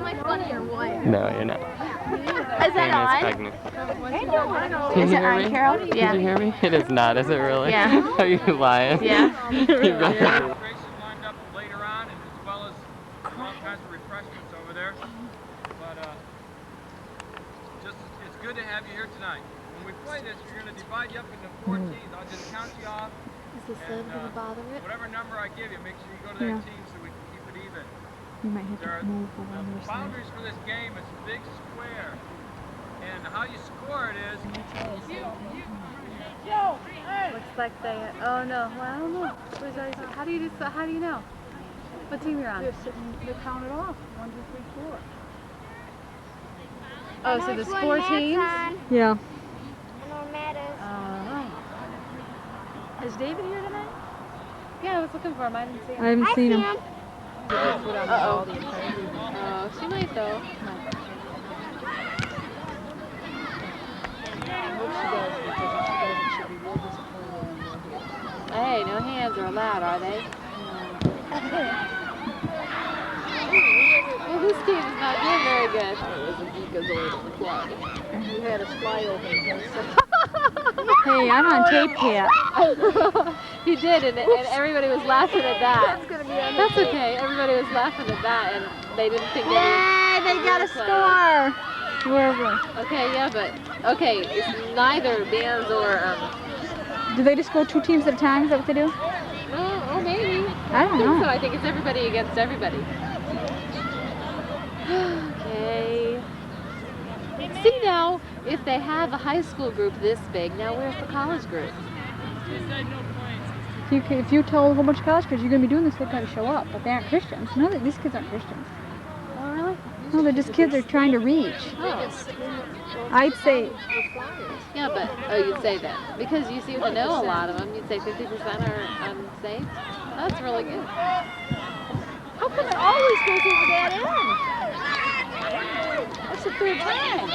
I funny or what? No, you're not. Is that on? Pregnant. Is it on, Carol? Yeah. Did you hear me? It is not, is it really? Yeah. Are you lying? Yeah. You better. Demonstrations lined up later on, and as well as all kinds of refreshments over there. But it's good to have you here tonight. When we play this, we're going to divide you up into 4 teams. I'll just count you off. Is the sun going to bother it? Whatever number I give you, make sure you go to that team so we can keep it even. You might have to move around your The side. boundaries for this game is a big square. And how you score it is... Looks like they. Oh no. Well, I don't know. How do you know? What team you're on? They're counted off. 1, 2, 3, 4. Oh, so there's 4 teams? Yeah. Is David here tonight? Yeah, I was looking for him. I didn't see him. I haven't seen him. Uh-oh. Oh, she might though. Hey, no hands are allowed, are they? Well, this team is not doing very good. Hey, I'm on tape here. You did, and everybody was laughing at that. That's okay. Everybody was laughing at that, and they didn't think that. They got a score. Wherever. Okay, yeah, but okay, it's neither bands or Do they just go 2 teams at a time? Is that what they do? oh, maybe. I don't know. So I think it's everybody against everybody. Okay. See now, if they have a high school group this big, now where's the college group? If you tell a whole bunch of college kids you're going to be doing this, they're going to show up. But they aren't Christians. No, these kids aren't Christians. Oh, really? No, they're just kids they're trying to reach. Oh. I'd say, Yeah, but, you'd say that. Because you seem to know a lot of them, you'd say 50% are unsaved. That's really good. How come it always goes over that end? That's the 3rd time.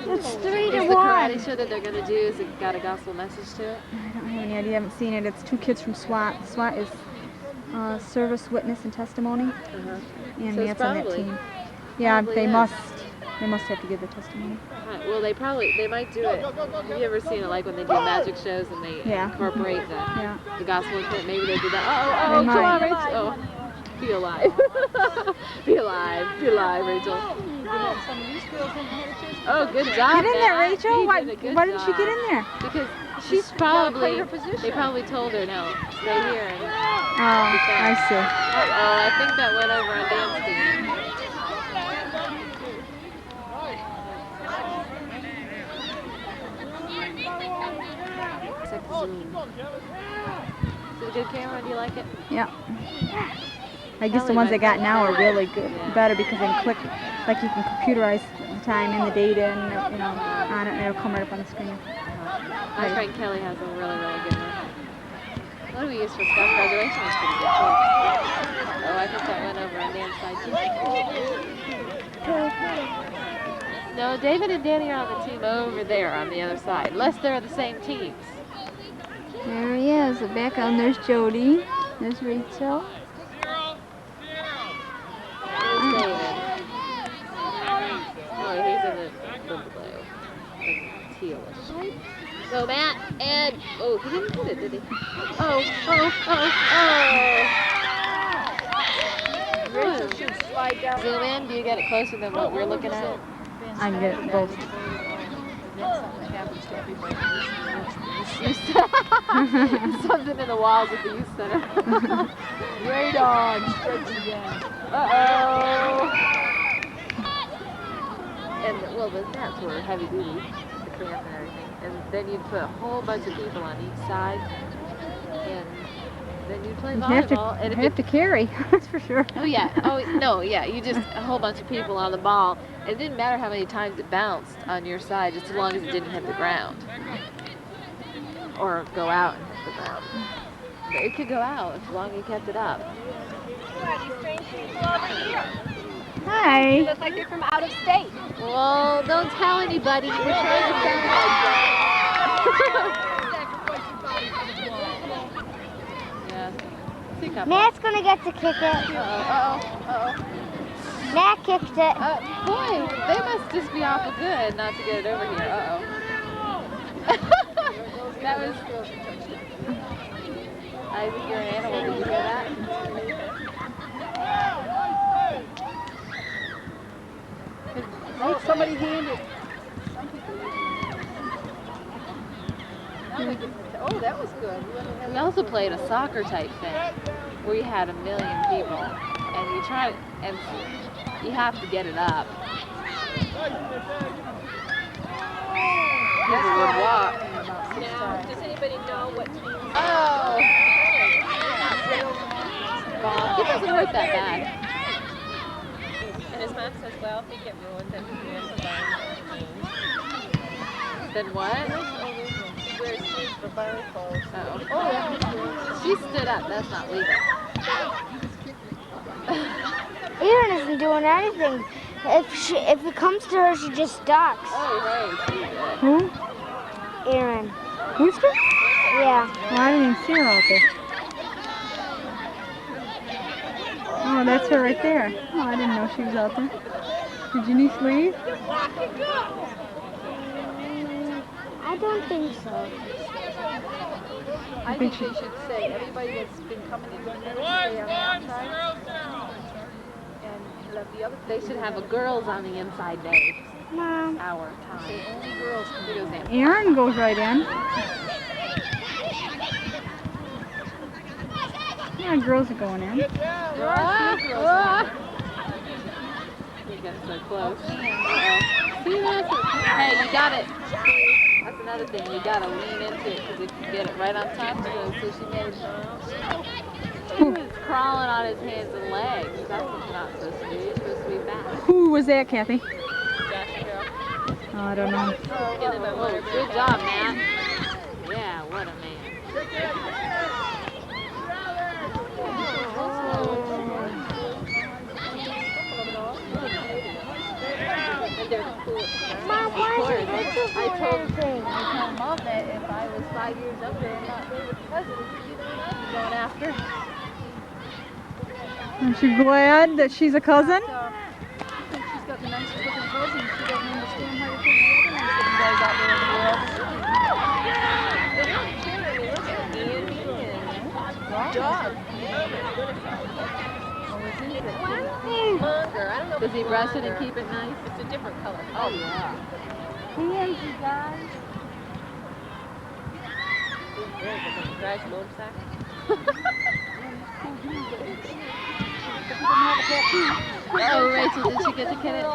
it's 3 Is to the 1. karate show that they're going to do, is it got a gospel message to it? I don't have any idea. I haven't seen it. It's 2 kids from SWAT. SWAT is service, witness, and testimony. And So it's Matt's on that probably- team. Yeah, probably they is. must have to give the testimony. Well, they might do it. Have you ever seen it like when they do magic shows and they Yeah. incorporate Yeah. the gospel into it? Maybe they do that. They Come on, might. Rachel. Oh, be alive. Be alive, Rachel. Oh, good job, Get in there, Matt. Rachel. You Why did a good didn't she job. get in there? Because She's probably, her position. they probably told her, no, stay here. And, Oh, I see. I think that went over on Dan's team. Zoom. Is it a good camera? Do you like it? Yeah. I guess the Kelly ones might I got like now that. are really good, Yeah. better because I can click, like you can computerize the time and the data and on it, and it'll come right up on the screen. My friend Kelly has a really, really good one. What do we use for stuff? Graduation was pretty good too. Oh, I think that went over on Dan's side too. No, David and Danny are on the team over there on the other side, unless they're the same teams. There he is. Back on. There's Jody. There's Rachel. There's David. Oh, he's in the blue. The tealish. Go, Matt. And, oh, he didn't hit it, did he? Oh. Rachel should slide down. Zoom in. Do you get it closer than what we're looking at? I can get it both. Something in the walls at the youth center. Radon strikes again. Uh-oh. And, well, the nets were heavy duty, the camp and everything. And then you'd put a whole bunch of people on each side. And then you'd play You have volleyball. And to, if have to carry, that's for sure. Oh, yeah. Oh, no, yeah. You just, a whole bunch of people on the ball. It didn't matter how many times it bounced on your side, just as long as it didn't hit the ground. Or go out and hit the ground. But it could go out as long as you kept it up. Hi. Look like they're from out of state. Well, don't tell anybody. We're trying to sound like that. Yeah. couple. Matt's gonna get to kick it. Uh-oh. Matt kicked it. Boy, they must just be awful good not to get it over here. Uh-oh. That was... I think you're an animal. Did you hear that? Oh, somebody handed. Oh, that was good. We also played a soccer type thing where you had 1 million people and you try and you have to get it up. People would walk. Now, does anybody know what team? Oh! It doesn't hurt that bad. And his mom says, well, if he get ruined, then he wears the Then what? He wears sleeves for barn clothes. Oh, she stood up. That's not legal. Erin isn't doing anything. If it comes to her, she just ducks. Oh, hey, she did. Who? Erin. Wooster? Yeah. Oh, I didn't even see her out there. Oh, that's her right there. Oh, I didn't know she was out there. Did your niece leave? I don't think so. I think they should say everybody that's been coming in here stay on the outside. And let the other. They should have a girls on the inside day. Mom. Our time. Only girls can do that. Erin goes right in. Yeah, girls are going in. There are 3 girls. You got so close. Uh-oh. See, hey, you got it. That's another thing. You got to lean into it because if you get it right on top of her, so she made he was crawling on his hands and legs. That's what you're not supposed to do. You're supposed to be fast. Who was that, Kathy? Oh, I don't know. Oh, good job, Matt. Yeah, what a man. Mom, why is it I told Mom that if I was 5 years younger and not David's cousin, it'd be the one I'd be going after. Aren't you glad that she's a cousin? She's got the nicest looking cousin. She doesn't understand how to take the other nice looking guys out there in the world. They don't care. I mean, look at Andy and Dog. Longer. I don't know. Does he brush it and keep it nice? It's a different color. Oh, yeah. Hands, you guys. Very good. Does he drive a motorcycle? Oh, Rachel, did she get to get it? Oh.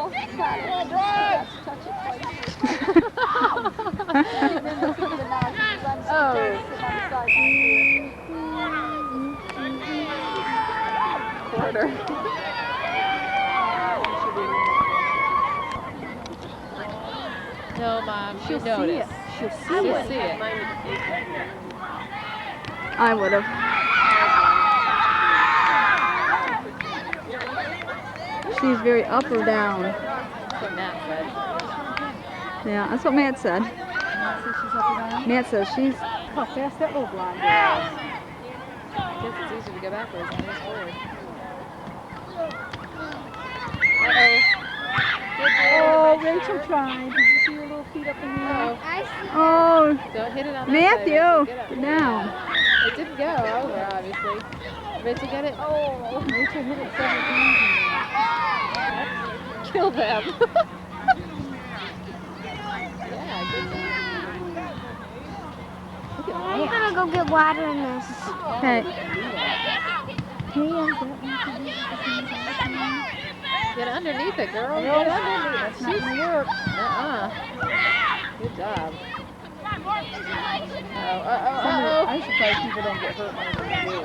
Quarter. No, Mom, she'll notice. She'll see She'll it. see it. I would have. She's very up or down. That's what Matt said. Yeah, that's what Matt said. Matt says she's... How fast that little blonde girl is. I guess it's easier to go backwards than it is forward. Oh, Rachel tried. Did you see her little feet up in the air? Oh, Don't hit it on that Matthew, side. get down. It didn't go over, obviously. Rachel, get it? Oh, Rachel hit it several times. Kill them. I'm gonna go get water in this. Hey, Get underneath it, girl. No, Get underneath it. that's not gonna work. Good job. I'm surprised people don't get hurt when they do.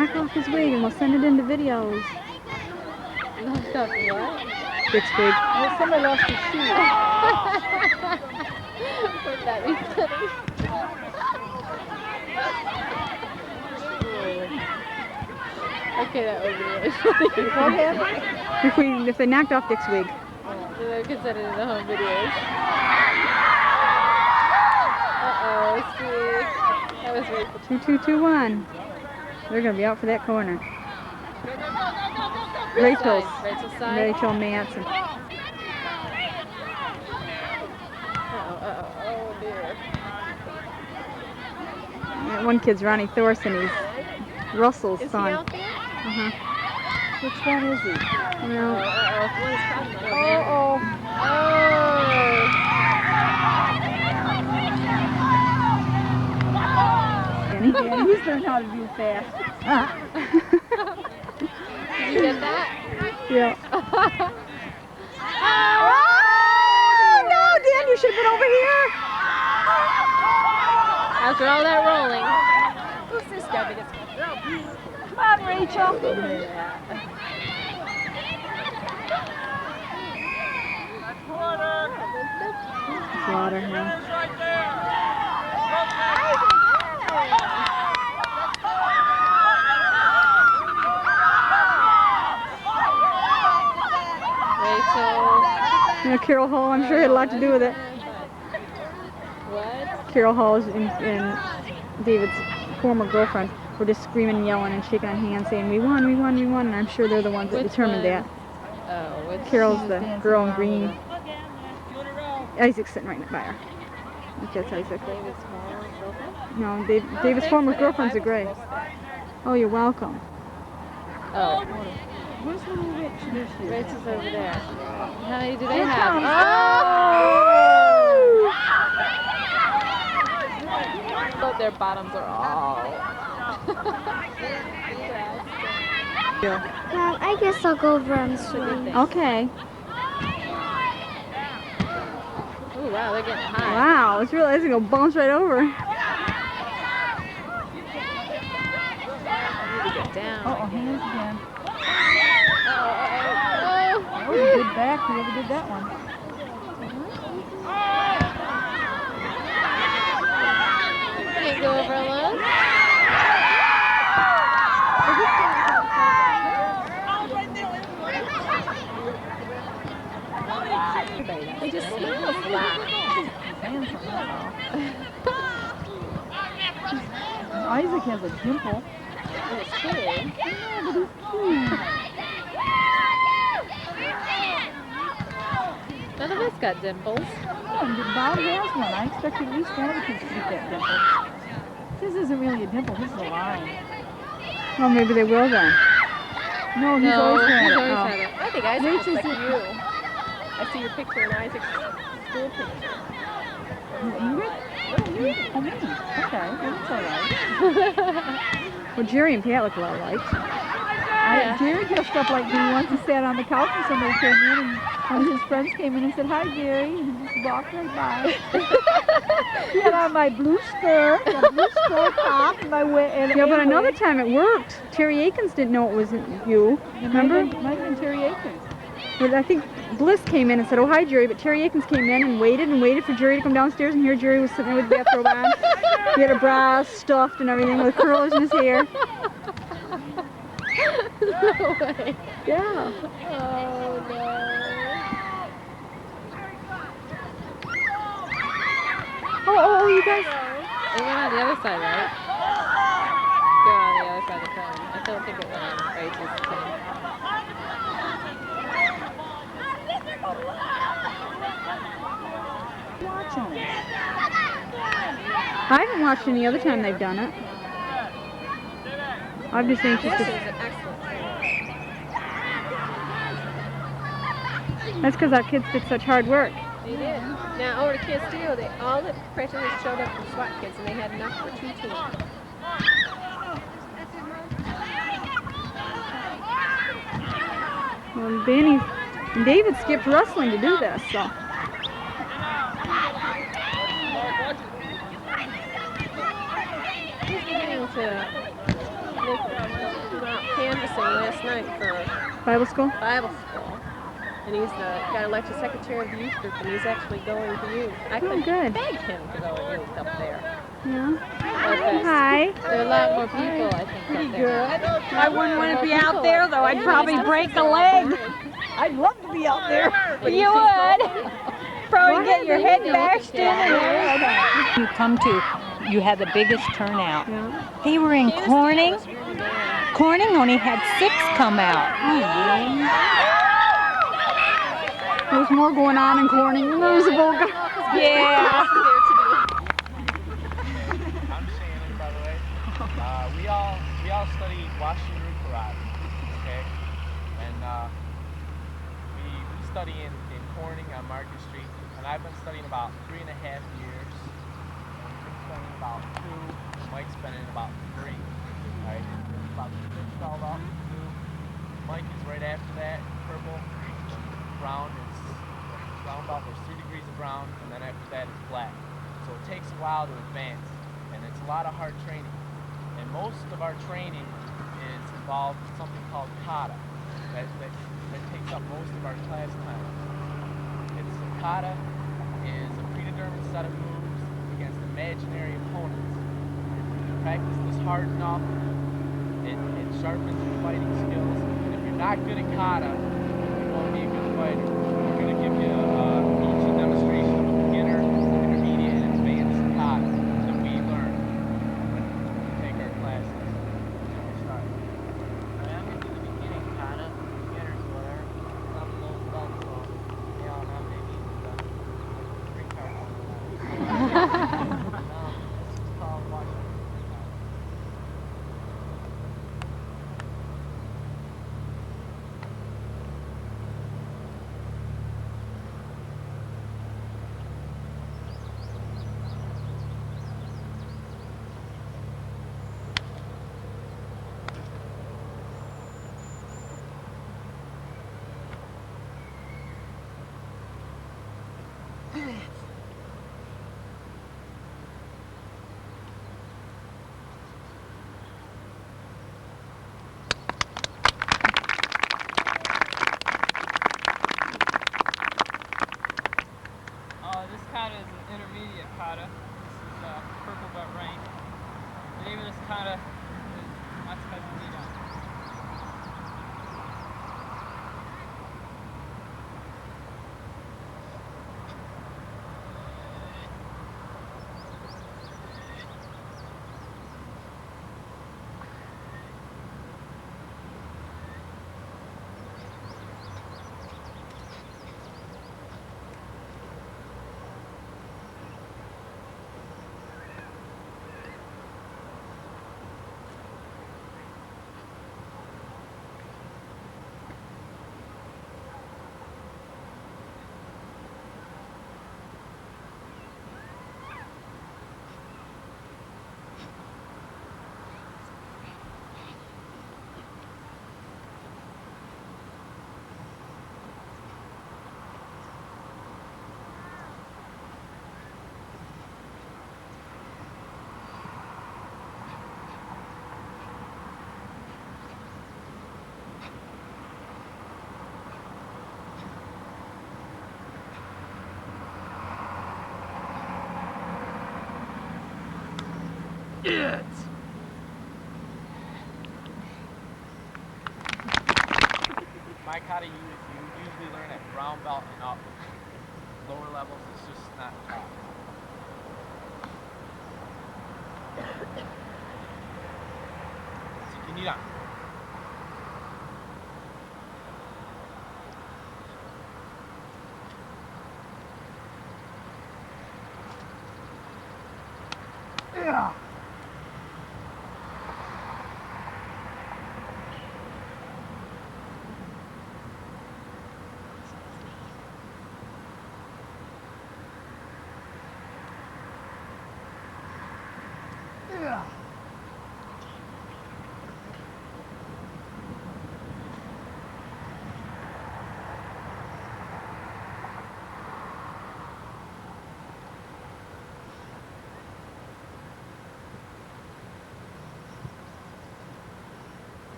knock off his wig and we'll send it into videos. Knocked off what? Dick's wig. Oh, somebody lost their shoe. Wouldn't that be funny? Okay, that would be really funny. If they knocked off Dick's wig. So they could send it in the home videos. 2, 2, 2, 1. They're going to be out for that corner. Rachel's side. Rachel Manson. Oh dear. That one kid's Ronnie Thorson. He's Russell's Is son. he out there? Uh-huh. Which one is he? Well, Danny, he's learned how to do fast. Did you get that? Yeah. Oh, no, Dan, you should have been over here. After all that rolling. Who's this guy? Come on, Rachel. Slaughter, yeah. Right there. Rachel. You know, Carol Hall, I'm sure had a lot to do with it. What? Carol Hall and David's former girlfriend were just screaming and yelling and shaking on hands saying, we won, we won, we won. And I'm sure they're the ones that Which determined one? that. Oh, which Carol's the girl in green. Isaac's sitting right by her. I think that's Isaac. David's former girlfriend? No, David's former girlfriend's a gray. Oh, you're welcome. Oh. Where's little Rich this year? Rachel's over there. How many do they have? comes- Oh! But their bottoms are all. Mom, I guess I'll go over and swing. Okay. Oh wow, they're getting high. Wow, it's really, it's gonna bounce right over. Need to get down. Uh-oh, hands again. Oh. That was a good back. Whoever did that one. Can't go over alone. They just smell flat. Isaac has a dimple. It's cute. None of us got dimples. Oh, and Bob has one. I expected at least one of the kids to get that dimple. This isn't really a dimple. This is a line. Well, maybe they will then. No, he's always had he's it. always Oh. had it. I think Isaac looks like Rachel's you. I see your picture in Isaac's school picture. Ingrid? Oh, me. Okay, well, that's all right. Well, Jerry and Pat look a lot alike. Jerry dressed up like me once and sat on the couch and somebody came in and one of his friends came in and said, hi, Jerry, and he just walked right by. He had on my blue skirt, a blue skirt top, and my Yeah, but another time it worked. Terry Akins didn't know it wasn't you. Remember? Might have been Terry Akins. But I think Bliss came in and said, oh, hi, Jerry. But Terry Akins came in and waited for Jerry to come downstairs, and here Jerry was sitting there with the bathrobe on. He had a bra stuffed and everything with curlers in his hair. No way. Yeah. Oh no. Oh, you guys. It went on the other side, right? Go on the other side of the cone. I don't think it went on Rachel's team. Watch him. I haven't watched any other time they've done it. I'm just anxious to... That's because our kids did such hard work. They did. Now, over to Castillo, all the pressure showed up from SWAT kids, and they had enough for 2 teams. Well, Danny and David skipped wrestling to do this, so... He's beginning to make canvassing last night for Bible school? Bible school. And he's got elected secretary of the youth group, and he's actually going to youth. I could good. beg him to go to youth up there. Yeah. Okay. Hi. There are a lot more people, I think, up there. I wouldn't want to be out there, though. I'd probably break a leg. I'd love to be out there. You would. Probably get your head bashed in and everything. You come to you had the biggest turnout. Yeah. They were in Corning. Was really bad. Corning only had 6 come out. There was more going on in Corning than there was Avoca. Yeah. I'm Shannon, by the way. We all study washing root karate, okay? And we study in Corning on Market Street, and I've been studying about 3.5 years. I've been studying about 2. Mike's been in about 3. Right? About 6 all up. 2. Mike is right after that. Purple. Brown is brown belt. There's 3 degrees of brown, and then after that is black. So it takes a while to advance, and it's a lot of hard training. And most of our training is involved in something called kata. That takes up most of our class time. Kata is a predetermined set of moves against imaginary opponents. If you practice this hard enough, it sharpens your fighting skills. And if you're not good at kata, you won't be a good fighter. We're going to give you each a demonstration of a beginner, intermediate, and advanced kata that we learn when we take our classes. So we'll start. Alright, I'm gonna do the beginning kata, beginner's whatever. Some of those done, so they all have maybe the 3 cards. This is called washing. This kata is an intermediate kata. This is purple belt rank. The name of this kata is Matsukazumida. It! My kata you usually learn at brown belt and up. Lower levels, it's just not taught. Tsukinira. Yeah.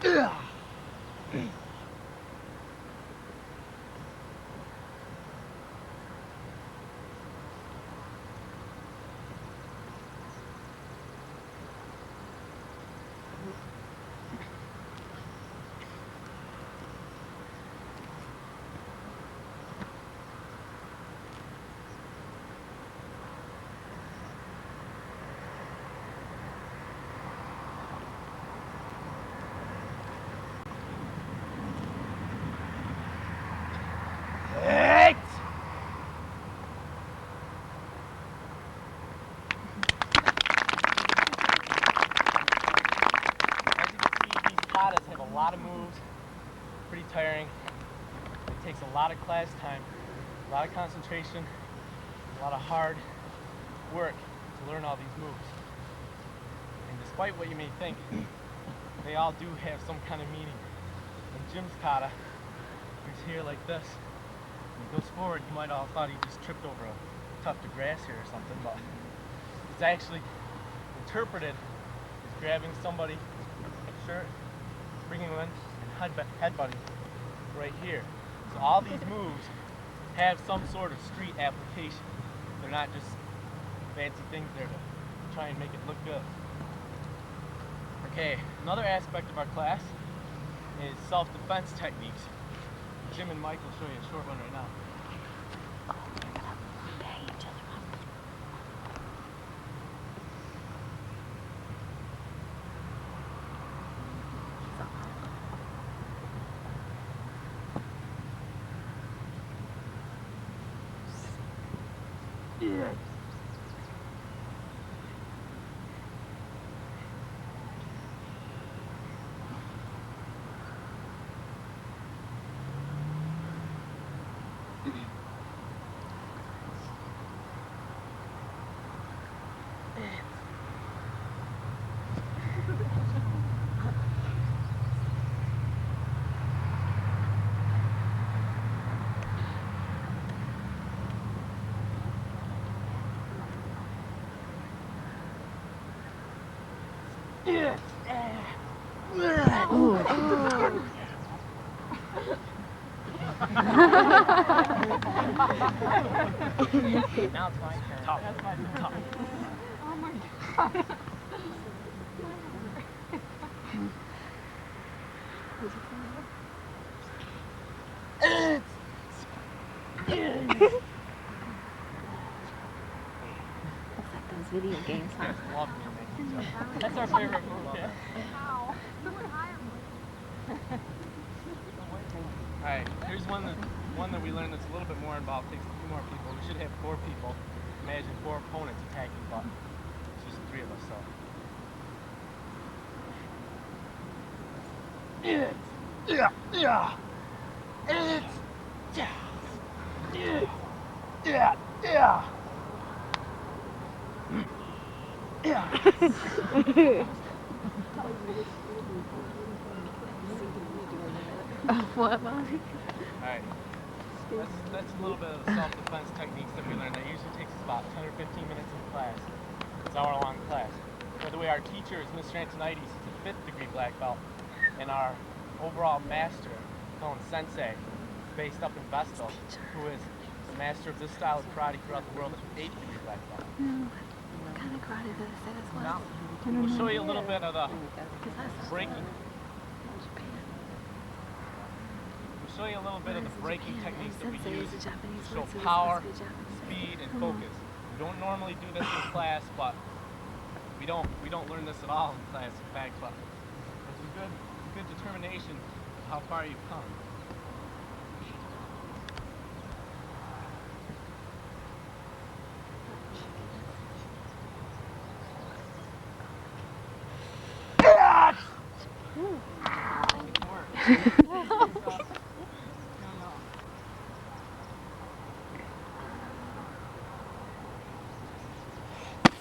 Yeah. takes a lot of class time, a lot of concentration, a lot of hard work to learn all these moves. And despite what you may think, they all do have some kind of meaning. When Jim's kata, he's here like this. When he goes forward, you might all thought he just tripped over a tuft of grass here or something, but it's actually interpreted as grabbing somebody's shirt, bringing them in, and headbutting right here. So all these moves have some sort of street application. They're not just fancy things there to try and make it look good. Okay, another aspect of our class is self-defense techniques. Jim and Mike will show you a short one right now. Now it's my turn. Top. That's my turn. Top. Oh my god. Video games, huh? That's our favorite move. Yeah. Alright, here's one that we learned that's a little bit more involved. Takes a few more people. We should have 4 people. Imagine 4 opponents attacking, but it's just 3 of us, so. What, Mommy? Alright, that's a little bit of the self-defense techniques that we learned. That usually takes us about 10 or 15 minutes in class. It's an hour-long class. By the way, our teacher is Mr. Antonides. He's a 5th degree black belt. And our overall master, known Sensei, based up in Vestal, who is the master of this style of karate throughout the world, is an 8th degree black belt. What kind of karate does it say this was? Now, we'll show you a little bit of the breaking. We'll show you a little bit of the breaking techniques that we use to show power, speed, and focus. We don't normally do this in class, but we don't learn this at all in class, in fact, but it's a good determination of how far you've come.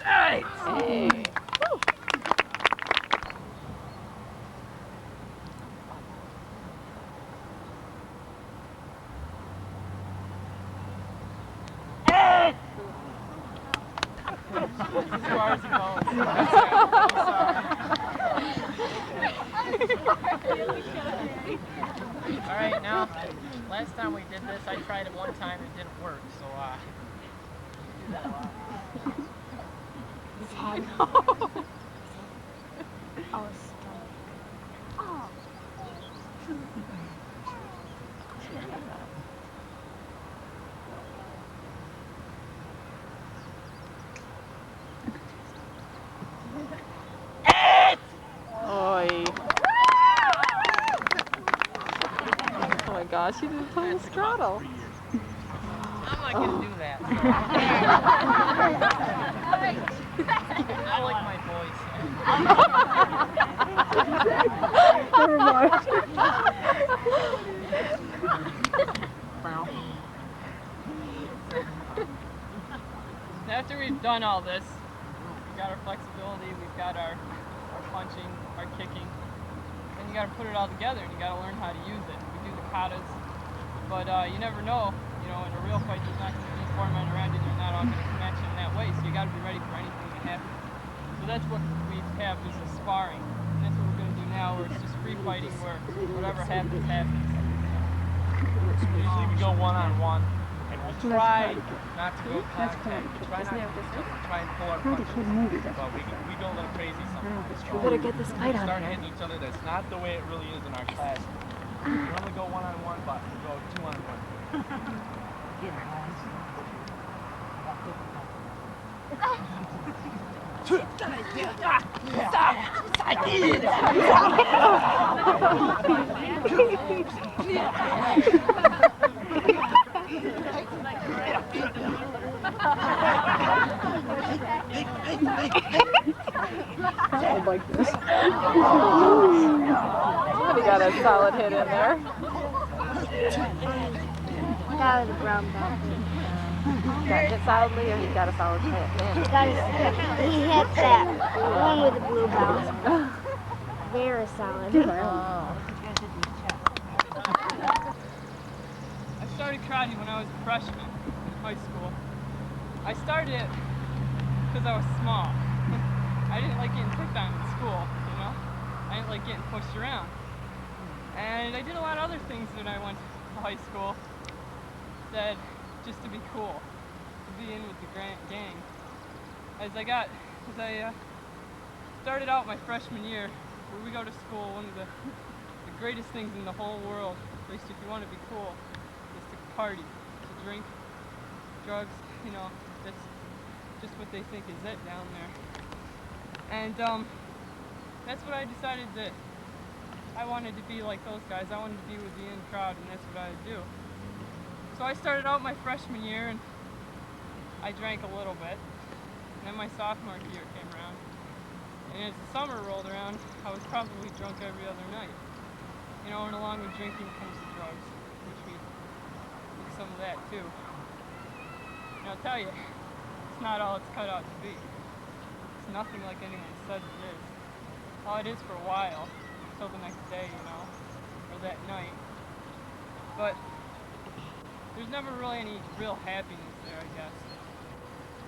Hey. As far as it goes. Alright, now, last time we did this, I tried it one time and it didn't work, so, do that a lot. I know. I was stuck. Oh. Oi. Oh my gosh, you did a total straddle. I'm not going to do that. I like my voice. Never mind. after we've done all this, we've got our flexibility, we've got our punching, our kicking, then you got to put it all together and you got to learn how to use it. We do the katas, but you never know, you know, in a real fight there's not going to be four men around you, they're not all going to come at you in that way, so you got to be ready for anything to happen. So that's what we have is a sparring, and that's what we're going to do now, where it's just free fighting, where whatever happens, happens. Usually we go one-on-one, and we try not to go contact. We try not to try and pull our punches, but we go a little crazy sometimes. So better get this fight we out start here. hitting each other. That's not the way it really is in our class. We normally go one-on-one, but we go two-on-one. Somebody got a solid hit in there. That was a brown belt. Got hit solidly, or he got a solid hit in? He hit that one with the blue belt. Very solid. Oh. I started karate when I was a freshman in high school. I started it because I was small. I didn't like getting picked on in school, you know? I didn't like getting pushed around. And I did a lot of other things when I went to high school that just to be cool, to be in with the gang. As I started out my freshman year, where we go to school, one of the greatest things in the whole world, at least if you want to be cool, is to party, to drink, drugs, you know, that's just what they think is it down there. And that's what I decided that I wanted to be like those guys. I wanted to be with the in crowd, and that's what I would do. So I started out my freshman year, and I drank a little bit. And then my sophomore year came around. And as the summer rolled around, I was probably drunk every other night. You know, and along with drinking comes the drugs, which we did some of that too. And I'll tell you, it's not all it's cut out to be. It's nothing like anyone says it is. All it is for a while, until the next day, you know, or that night. But there's never really any real happiness there, I guess.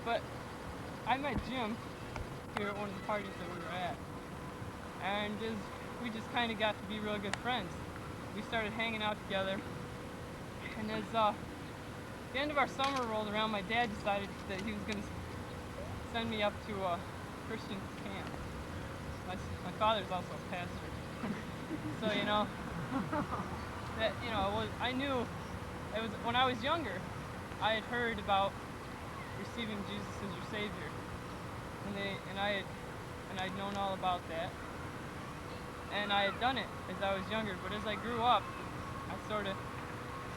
But I met Jim here at one of the parties that we were at, and we just kind of got to be real good friends. We started hanging out together, and as the end of our summer rolled around, my dad decided that he was going to send me up to a Christian camp. My father's also a pastor, so you know that I knew it was when I was younger. I had heard about receiving Jesus as your Savior. And I'd known all about that, and I had done it as I was younger. But as I grew up, I sort of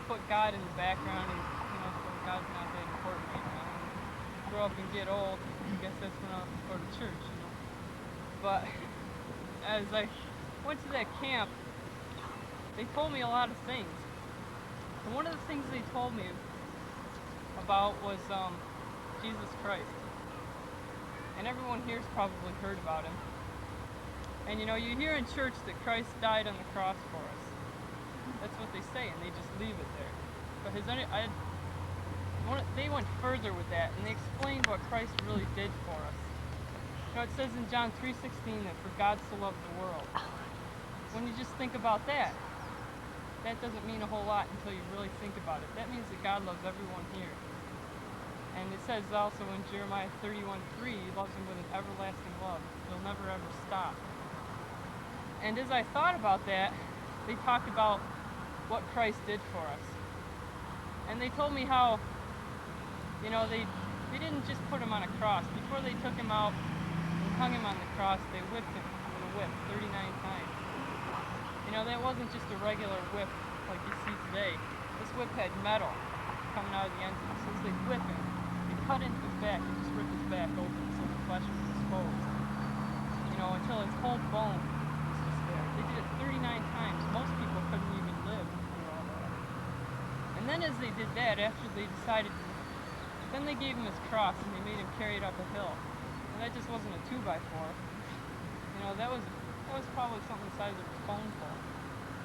put God in the background, and so God's not that important right now. When I grow up and get old, I guess that's when I'll go to church, you know. But as I went to that camp, they told me a lot of things. And one of the things they told me about was Jesus Christ. And everyone here's probably heard about him. And you hear in church that Christ died on the cross for us. That's what they say, and they just leave it there. But they went further with that, and they explained what Christ really did for us. It says in John 3:16 that for God so loved the world. When you just think about that, that doesn't mean a whole lot until you really think about it. That means that God loves everyone here. And it says also in Jeremiah 31:3, he loves them with an everlasting love. He'll never ever stop. And as I thought about that, they talked about what Christ did for us. And they told me how, they didn't just put him on a cross. Before they took him out and hung him on the cross, they whipped him with a whip 39 times. That wasn't just a regular whip like you see today. This whip had metal coming out of the end of it. So as they whip him, they cut into his back and just rip his back open so the flesh was exposed. Until his whole bone was just there. They did it 39 times. Most people couldn't even live through all that. And then as they did that, after they decided to Then they gave him his cross and they made him carry it up a hill. And that just wasn't a 2x4. You know, that was probably something the size of a spoonful.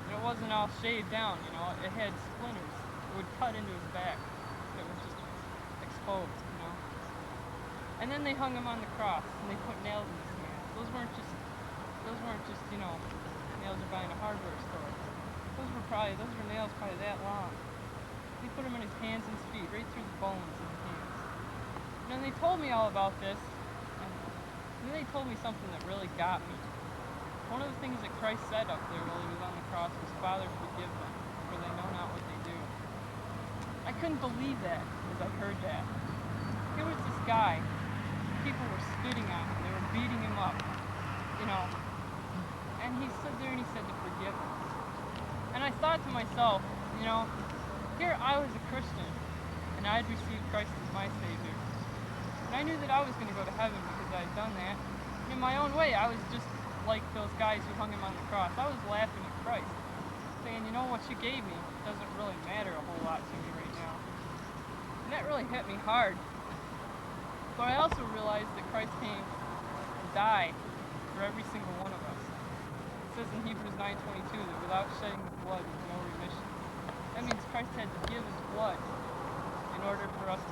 And it wasn't all shaved down, you know, it had splinters. It would cut into his back. It was just exposed, you know. And then they hung him on the cross and they put nails in his hands. Those weren't just, you know, nails you buy in a hardware store. Those were nails probably that long. They put him in his hands and his feet, right through the bones of his hands. And then they told me all about this, and then they told me something that really got me. One of the things that Christ said up there while he was on the cross was, "Father, forgive them, for they know not what they do." I couldn't believe that as I heard that. Here was this guy, people were spitting on him, they were beating him up, you know, and he stood there and he said to forgive them. And I thought to myself, you know, here I was a Christian, and I had received Christ as my Savior. And I knew that I was going to go to heaven because I had done that. And in my own way, I was just like those guys who hung him on the cross. I was laughing at Christ, saying, you know, what you gave me doesn't really matter a whole lot to me right now. And that really hit me hard. But I also realized that Christ came to die for every single one of us. It says in Hebrews 9:22 that without shedding the blood, there's no remission. That means Christ had to give his blood in order for us to